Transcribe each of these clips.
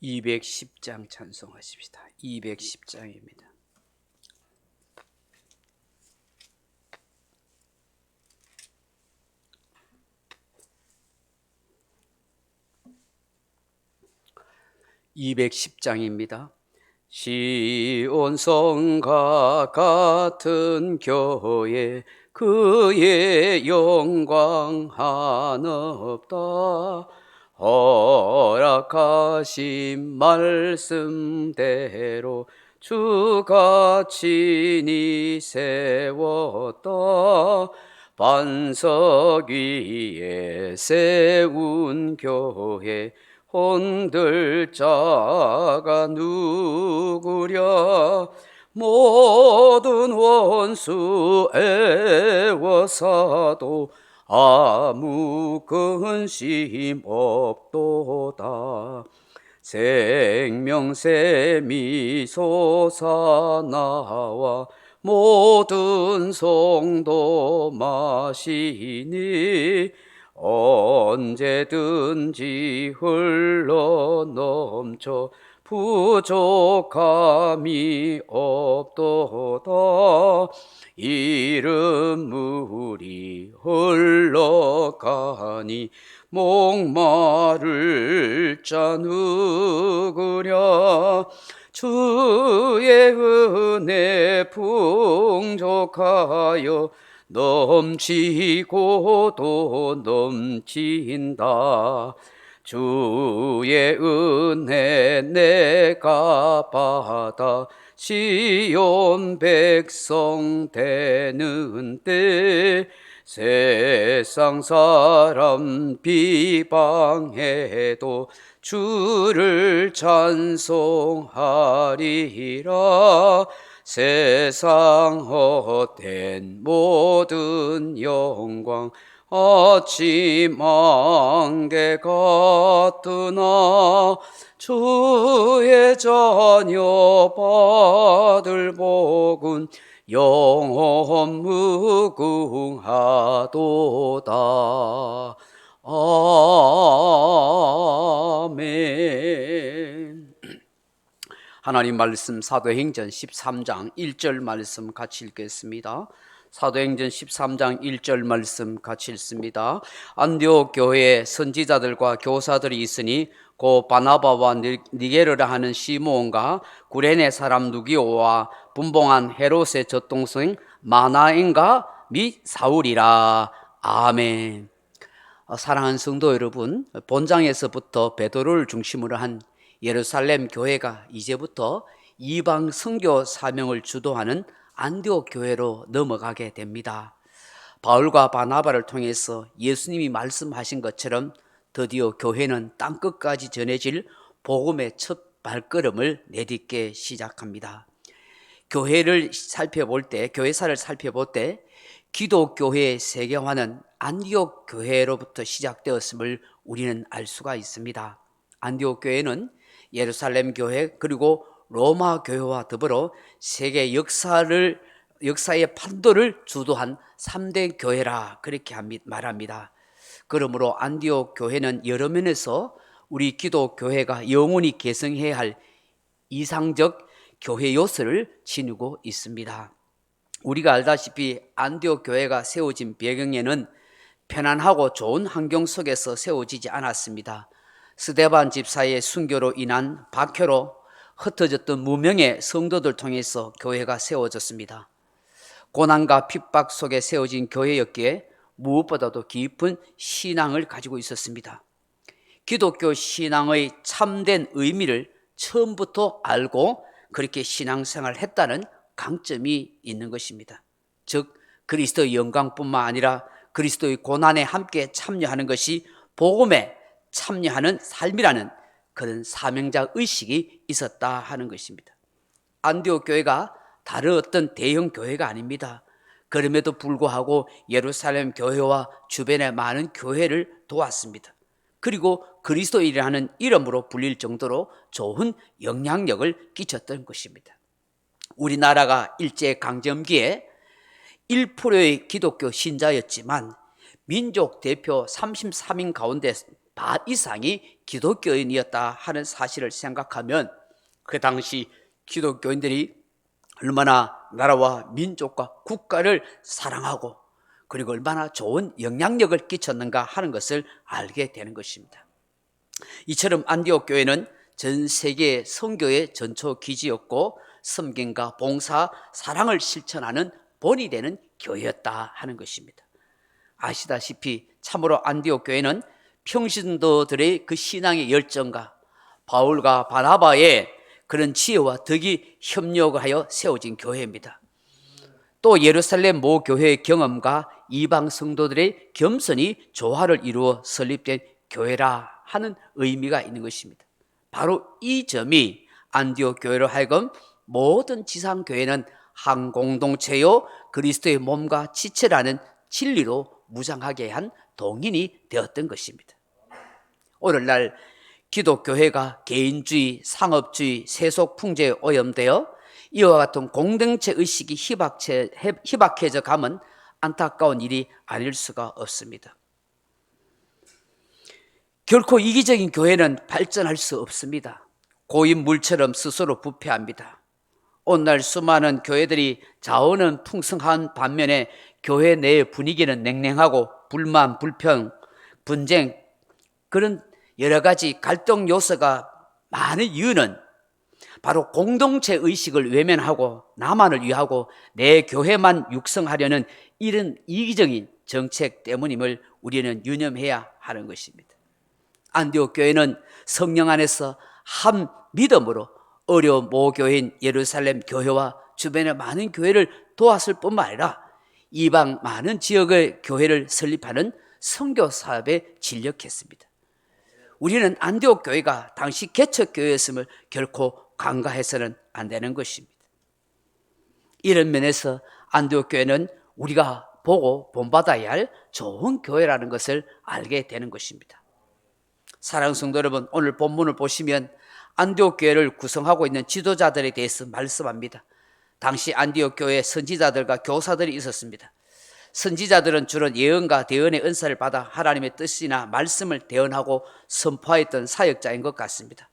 210장 찬송하십시다. 210장입니다. (210장입니다) 시온 성과 같은 교회 그의 영광 한없다. 허락하신 말씀대로 주가 친히 세웠다. 반석 위에 세운 교회 혼들 자가 누구랴. 모든 원수 애워사도 아무 근심 없도다. 생명샘이 솟아나와 모든 성도 마시니 언제든지 흘러넘쳐 부족함이 없도다. 이른 물이 흘러가니 목마를 자 누구랴. 주의 은혜 풍족하여 넘치고 또 넘친다. 주의 은혜 내가 받아 시온 백성 되는 때 세상 사람 비방해도 주를 찬송하리라. 세상 헛된 모든 영광 아침 안개 같으나 주의 자녀 받을 복은 영원 무궁하도다. 아멘. 하나님 말씀 사도행전 13장 1절 말씀 같이 읽겠습니다. 사도행전 13장 1절 말씀 같이 읽습니다. 안디옥 교회에 선지자들과 교사들이 있으니 고 바나바와 니게르라 하는 시므온과 구레네 사람 누기오와 분봉한 헤롯의 젖동생 마나엔과 및 사울이라. 아멘. 사랑하는 성도 여러분, 본장에서부터 베드로를 중심으로 한 예루살렘 교회가 이제부터 이방 선교 사명을 주도하는 안디옥 교회로 넘어가게 됩니다. 바울과 바나바를 통해서 예수님이 말씀하신 것처럼 드디어 교회는 땅끝까지 전해질 복음의 첫 발걸음을 내딛기 시작합니다. 교회사를 살펴볼 때 기독교회의 세계화는 안디옥 교회로부터 시작되었음을 우리는 알 수가 있습니다. 안디옥 교회는 예루살렘 교회 그리고 로마 교회와 더불어 세계 역사의 판도를 주도한 3대 교회라 그렇게 말합니다. 그러므로 안디옥 교회는 여러 면에서 우리 기독교회가 영원히 계승해야 할 이상적 교회 요소를 지니고 있습니다. 우리가 알다시피 안디옥 교회가 세워진 배경에는 편안하고 좋은 환경 속에서 세워지지 않았습니다. 스데반 집사의 순교로 인한 박해로 흩어졌던 무명의 성도들 통해서 교회가 세워졌습니다. 고난과 핍박 속에 세워진 교회였기에 무엇보다도 깊은 신앙을 가지고 있었습니다. 기독교 신앙의 참된 의미를 처음부터 알고 그렇게 신앙생활을 했다는 강점이 있는 것입니다. 즉 그리스도의 영광뿐만 아니라 그리스도의 고난에 함께 참여하는 것이 복음에 참여하는 삶이라는 그런 사명자 의식이 있었다 하는 것입니다. 안디옥 교회가 다른 어떤 대형 교회가 아닙니다. 그럼에도 불구하고 예루살렘 교회와 주변의 많은 교회를 도왔습니다. 그리고 그리스도인이라는 이름으로 불릴 정도로 좋은 영향력을 끼쳤던 것입니다. 우리나라가 일제강점기에 1%의 기독교 신자였지만 민족 대표 33인 가운데 반 이상이 기독교인이었다 하는 사실을 생각하면 그 당시 기독교인들이 얼마나 나라와 민족과 국가를 사랑하고 그리고 얼마나 좋은 영향력을 끼쳤는가 하는 것을 알게 되는 것입니다. 이처럼 안디옥 교회는 전 세계 선교의 전초 기지였고 섬김과 봉사, 사랑을 실천하는 본이 되는 교회였다 하는 것입니다. 아시다시피 참으로 안디옥 교회는 평신도들의 그 신앙의 열정과 바울과 바나바의 그런 지혜와 덕이 협력하여 세워진 교회입니다. 또 예루살렘 모 교회의 경험과 이방 성도들의 겸손이 조화를 이루어 설립된 교회라 하는 의미가 있는 것입니다. 바로 이 점이 안디옥 교회로 하여금 모든 지상 교회는 한 공동체요 그리스도의 몸과 지체라는 진리로 무장하게 한 동인이 되었던 것입니다. 오늘날 기독교회가 개인주의, 상업주의, 세속 풍조에 오염되어 이와 같은 공동체 의식이 희박해져 가면 안타까운 일이 아닐 수가 없습니다. 결코 이기적인 교회는 발전할 수 없습니다. 고인물처럼 스스로 부패합니다. 오늘날 수많은 교회들이 자원은 풍성한 반면에 교회 내의 분위기는 냉랭하고 불만, 불평, 분쟁 그런 여러 가지 갈등 요소가 많은 이유는 바로 공동체 의식을 외면하고 나만을 위하고 내 교회만 육성하려는 이런 이기적인 정책 때문임을 우리는 유념해야 하는 것입니다. 안디옥 교회는 성령 안에서 한 믿음으로 어려운 모교회인 예루살렘 교회와 주변의 많은 교회를 도왔을 뿐만 아니라 이방 많은 지역의 교회를 설립하는 선교 사업에 진력했습니다. 우리는 안디옥 교회가 당시 개척교회였음을 결코 간과해서는 안 되는 것입니다. 이런 면에서 안디옥 교회는 우리가 보고 본받아야 할 좋은 교회라는 것을 알게 되는 것입니다. 사랑하는 성도 여러분, 오늘 본문을 보시면 안디옥 교회를 구성하고 있는 지도자들에 대해서 말씀합니다. 당시 안디옥 교회에 선지자들과 교사들이 있었습니다. 선지자들은 주로 예언과 대언의 은사를 받아 하나님의 뜻이나 말씀을 대언하고 선포했던 사역자인 것 같습니다.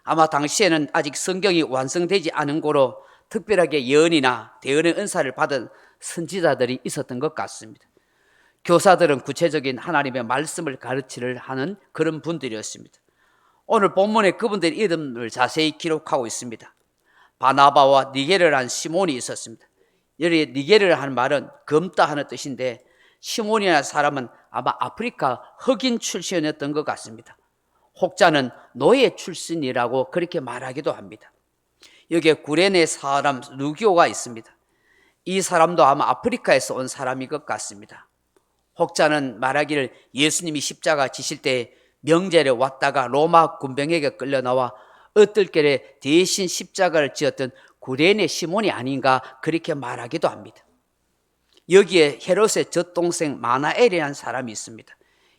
아마 당시에는 아직 성경이 완성되지 않은 고로 특별하게 예언이나 대언의 은사를 받은 선지자들이 있었던 것 같습니다. 교사들은 구체적인 하나님의 말씀을 가르치를 하는 그런 분들이었습니다. 오늘 본문에 그분들의 이름을 자세히 기록하고 있습니다. 바나바와 니게르라는 시몬이 있었습니다. 여기 니게르를 하는 말은 검다 하는 뜻인데 시몬이라는 사람은 아마 아프리카 흑인 출신이었던 것 같습니다. 혹자는 노예 출신이라고 그렇게 말하기도 합니다. 여기에 구레네 사람 루기오가 있습니다. 이 사람도 아마 아프리카에서 온 사람인 것 같습니다. 혹자는 말하기를 예수님이 십자가 지실 때 명절에 왔다가 로마 군병에게 끌려나와 엇들결에 대신 십자가를 지었던 구레네 시몬이 아닌가 그렇게 말하기도 합니다. 여기에 헤롯의 젖동생 마나엘이라는 사람이 있습니다.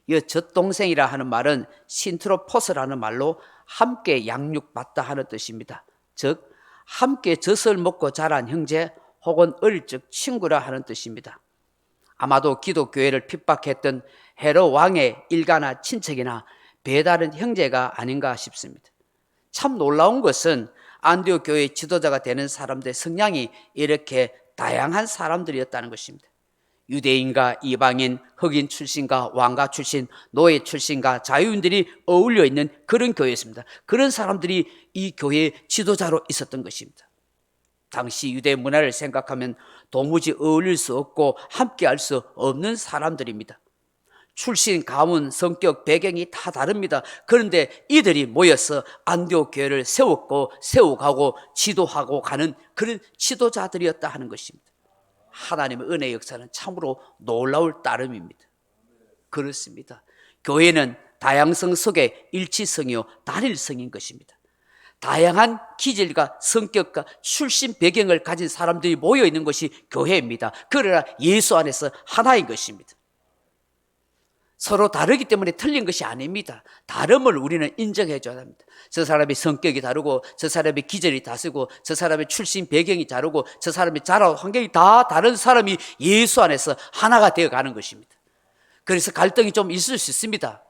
이 젖동생이라 하는 말은 신트로포스라는 말로 함께 양육받다 하는 뜻입니다. 즉 함께 젖을 먹고 자란 형제 혹은 어릴 적 친구라 하는 뜻입니다. 아마도 기독교회를 핍박했던 헤롯 왕의 일가나 친척이나 배다른 형제가 아닌가 싶습니다. 참 놀라운 것은 안디옥 교회의 지도자가 되는 사람들의 성향이 이렇게 다양한 사람들이었다는 것입니다. 유대인과 이방인, 흑인 출신과 왕가 출신, 노예 출신과 자유인들이 어울려 있는 그런 교회였습니다. 그런 사람들이 이 교회의 지도자로 있었던 것입니다. 당시 유대 문화를 생각하면 도무지 어울릴 수 없고 함께할 수 없는 사람들입니다. 출신, 가문, 성격, 배경이 다 다릅니다. 그런데 이들이 모여서 안디옥 교회를 세워가고 지도하고 가는 그런 지도자들이었다 하는 것입니다. 하나님의 은혜의 역사는 참으로 놀라울 따름입니다. 그렇습니다. 교회는 다양성 속에 일치성이요 단일성인 것입니다. 다양한 기질과 성격과 출신 배경을 가진 사람들이 모여 있는 것이 교회입니다. 그러나 예수 안에서 하나인 것입니다. 서로 다르기 때문에 틀린 것이 아닙니다. 다름을 우리는 인정해 줘야 합니다. 저 사람의 성격이 다르고 저 사람의 기질이 다르고 저 사람의 출신 배경이 다르고 저 사람의 자라 환경이 다 다른 사람이 예수 안에서 하나가 되어 가는 것입니다. 그래서 갈등이 좀 있을 수 있습니다.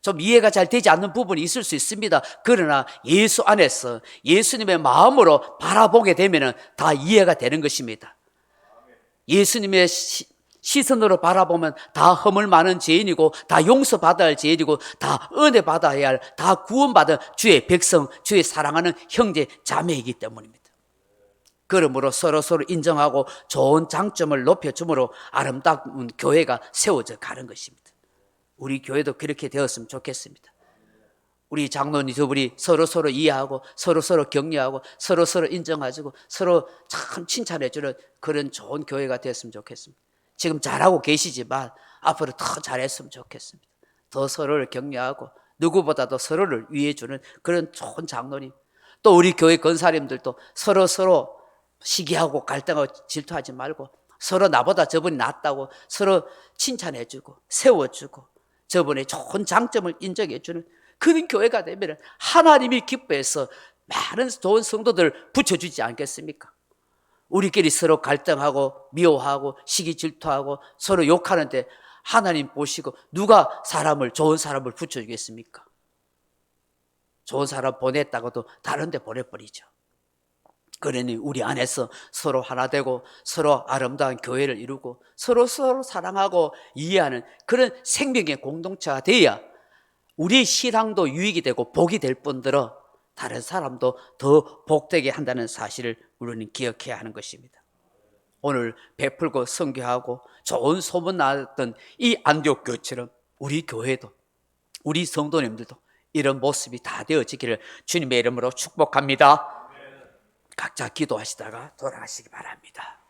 좀 이해가 잘 되지 않는 부분이 있을 수 있습니다. 그러나 예수 안에서 예수님의 마음으로 바라보게 되면 다 이해가 되는 것입니다. 예수님의 시선으로 바라보면 다 허물 많은 죄인이고 다 용서받아야 할 죄인이고 다 은혜 받아야 할, 다 구원받은 주의 백성, 주의 사랑하는 형제 자매이기 때문입니다. 그러므로 서로 인정하고 좋은 장점을 높여줌으로 아름다운 교회가 세워져 가는 것입니다. 우리 교회도 그렇게 되었으면 좋겠습니다. 우리 장로님 두 분이 서로 이해하고 서로 격려하고 서로 인정해주고 서로 참 칭찬해주는 그런 좋은 교회가 되었으면 좋겠습니다. 지금 잘하고 계시지만 앞으로 더 잘했으면 좋겠습니다. 더 서로를 격려하고 누구보다도 서로를 위해주는 그런 좋은 장로님, 또 우리 교회 권사님들도 서로 시기하고 갈등하고 질투하지 말고 서로 나보다 저분이 낫다고 서로 칭찬해주고 세워주고 저분의 좋은 장점을 인정해주는 그런 교회가 되면 하나님이 기뻐해서 많은 좋은 성도들 붙여주지 않겠습니까? 우리끼리 서로 갈등하고 미워하고 시기 질투하고 서로 욕하는데 하나님 보시고 누가 좋은 사람을 붙여주겠습니까? 좋은 사람 보냈다고도 다른 데 보내버리죠. 그러니 우리 안에서 서로 하나 되고 서로 아름다운 교회를 이루고 서로 사랑하고 이해하는 그런 생명의 공동체가 되어야 우리 신앙도 유익이 되고 복이 될 뿐더러 다른 사람도 더 복되게 한다는 사실을 우리는 기억해야 하는 것입니다. 오늘 베풀고 선교하고 좋은 소문 났던 이 안디옥 교회처럼 우리 교회도 우리 성도님들도 이런 모습이 다 되어지기를 주님의 이름으로 축복합니다. 각자 기도하시다가 돌아가시기 바랍니다.